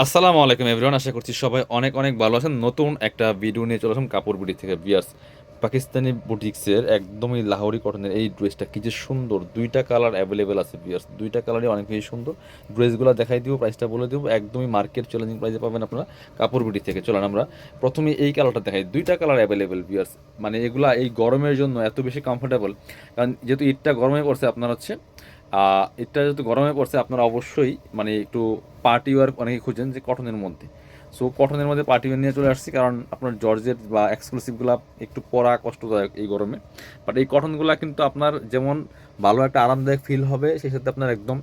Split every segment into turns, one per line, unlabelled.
আসসালামু আলাইকুম এভরিওয়ান, আশা করছি সবাই অনেক অনেক ভালো আছেন। নতুন একটা ভিডিও নিয়ে চলে আসলাম কাপড় বুটিক থেকে বিয়ার্স। পাকিস্তানি বুটিক্সের একদমই লাহোরি কটনের এই ড্রেসটা কি যে সুন্দর, দুইটা কালার অ্যাভেলেবেল আছে বিয়ার্স, দুইটা কালারই অনেক বেশি সুন্দর। ড্রেসগুলো দেখাই দিব, প্রাইসটা বলে দিব, একদমই মার্কেট চ্যালেঞ্জিং প্রাইসে পাবেন আপনারা কাপড় বুটিক থেকে। চলেন আমরা প্রথমে এই কালারটা দেখাই, দুইটা কালার অ্যাভেলেবেল বিয়ার্স। মানে এগুলা এই গরমের জন্য এত বেশি কমফোর্টেবল, কারণ যেহেতু ঈদটা গরমে পড়ছে আপনার হচ্ছে এটা যেহেতু গরমে পড়ছে আপনারা অবশ্যই মানে একটু পার্টি ওয়ার অনেকে খুঁজেন যে কটনের মধ্যে। সো কটনের মধ্যে পার্টি ওয়ার নিয়ে চলে আসছি, কারণ আপনার জর্জেট বা এক্সক্লুসিভগুলো একটু পরা কষ্টদায়ক এই গরমে। বাট এই কটনগুলো কিন্তু আপনার যেমন ভালো একটা আরামদায়ক ফিল হবে, সেই সাথে আপনার একদম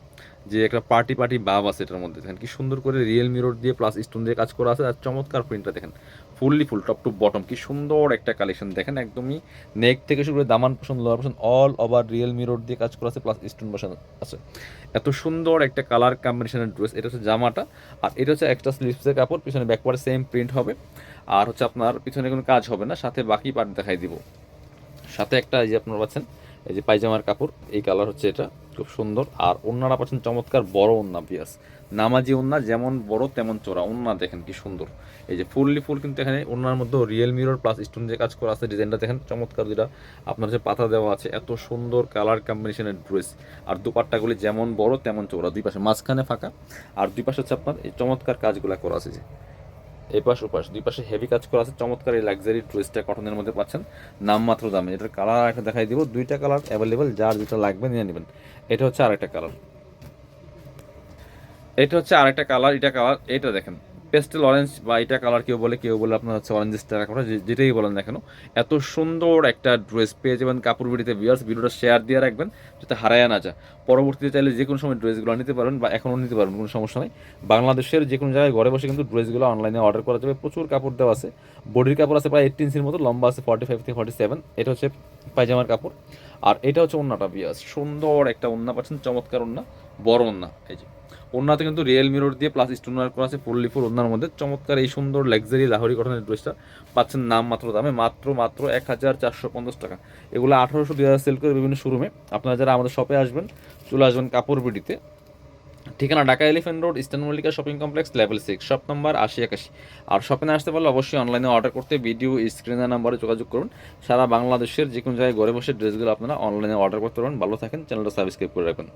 যে একটা পার্টি পার্টি ভাব আছে এটার মধ্যে। দেখেন কি সুন্দর করে রিয়েল মিরর দিয়ে প্লাস স্টোন দিয়ে কাজ করা আছে, আর চমৎকার প্রিন্টটা দেখেন, fully full top to bottom কি সুন্দর একটা কালেকশন দেখেন। একদমই নেক থেকে শুরু করে দামান পোষণ লোয়ার পোষণ অল ওভার রিয়েল মিরর দিয়ে কাজ করা আছে, প্লাস স্টোন বসানো আছে। এত সুন্দর একটা কালার কম্বিনেশনের ড্রেস। এটা হচ্ছে জামাটা, আর এটা হচ্ছে এক্সট্রা স্লিভসের কাপড়, পিছনে ব্যাকওয়ার্ড সেম প্রিন্ট হবে। আর হচ্ছে আপনার পিছনে কোনো কাজ হবে না, সাথে বাকি পার্ট দেখাই দিব। সাথে একটা এই যে আপনারা পাচ্ছেন এই যে পায়জামার কাপড়, এই কালার হচ্ছে এটা, খুব সুন্দর। আর ওড়নাটা পাচ্ছেন চমৎকার বড় ওড়না পিয়াস, নামাজি ওড়না, যেমন বড় তেমন চোরা ওড়না, দেখেন কি সুন্দর। এই যে ফুললি ফুল কিন্তু এখানে ওড়নার মধ্যে রিয়েল মিরর প্লাস স্টোন যে কাজ করা আছে, ডিজাইনটা দেখেন চমৎকার। যেটা আপনার যে পাতা দেওয়া আছে, এত সুন্দর কালার কম্বিনেশনের ড্রেস। আর দুপাট্টাগুলি যেমন বড় তেমন চোরা, দুই পাশে মাঝখানে ফাঁকা, আর দুই পাশে হচ্ছে আপনার এই চমৎকার কাজগুলো করা আছে যে এই পাশ ওপাশ দুই পাশে হেভি কাজ করা আছে। চমৎকার এই লাক্সারি ড্রেসটা কটনের মধ্যে পাচ্ছেন নামমাত্র দামে। এটার কালার একটা দেখাই দিব, দুইটা কালার অ্যাভেলেবেল, যার যেটা লাগবে নিয়ে নেবেন। এটা হচ্ছে আরেকটা কালার, এটা হচ্ছে আরেকটা কালার, এটা কালার এটা দেখেন পেস্টেল অরেঞ্জ, বা এটা কালার কেউ বলে, কেউ বলে আপনার হচ্ছে অরেঞ্জ স্টার কাপড়, যেটাই বলেন না কেন। এত সুন্দর একটা ড্রেস পেয়ে যাবেন কাপড় বিড়িতে ভিউয়ার্স। ভিডিওটা শেয়ার দিয়ে রাখবেন যাতে হারায় না যায়। পরবর্তীতে চাইলে যে কোনো সময় ড্রেসগুলো নিতে পারবেন, বা এখনও নিতে পারবেন, কোনো সমস্যা নেই। বাংলাদেশের যে কোনো জায়গায় ঘরে বসে কিন্তু ড্রেসগুলো অনলাইনে অর্ডার করা যাবে। প্রচুর কাপড় দেওয়া আছে, বডির কাপড় আছে প্রায় 18 ইঞ্চির মতো, লম্বা আছে 45 থেকে 47। এটা হচ্ছে পায়জামার কাপড়, আর এটা হচ্ছে ওন্নাটা ভিউয়ার্স। সুন্দর একটা ওন্না পাচ্ছেন, চমৎকার ওন্না, বড় ওন্না। এই যে ওড়নাতে কিন্তু রিয়েল মিরর দিয়ে প্লাস স্টোন ওয়ার্ক করা আছে, ফুললি ফুল ওড়নার মধ্যে চমৎকার এই সুন্দর লাক্সারি লাহোরি কটনের ড্রেসটা পাচ্ছেন নাম মাত্র দামে, মাত্র মাত্র 1450 টাকা। এগুলো 1800 2000 সেল করে বিভিন্ন শোরুমে। আপনারা যারা আমাদের শপে আসবেন, চলে আসবেন কাপড় বিডিতে। ঠিকানা Dhaka elephant road, eastern Mallika shopping complex, level 6, shop number 8081। আর শপে না আসতে পারলে অবশ্যই অনলাইনে অর্ডার করতে ভিডিও স্ক্রিনের নাম্বারে যোগাযোগ করুন। সারা বাংলাদেশের যে কোনো জায়গায় ঘরে বসে ড্রেসগুলো আপনারা অনলাইনে অর্ডার করতে পারবেন। ভালো থাকেন, চ্যানেলটা সাবস্ক্রাইব করে রাখবেন।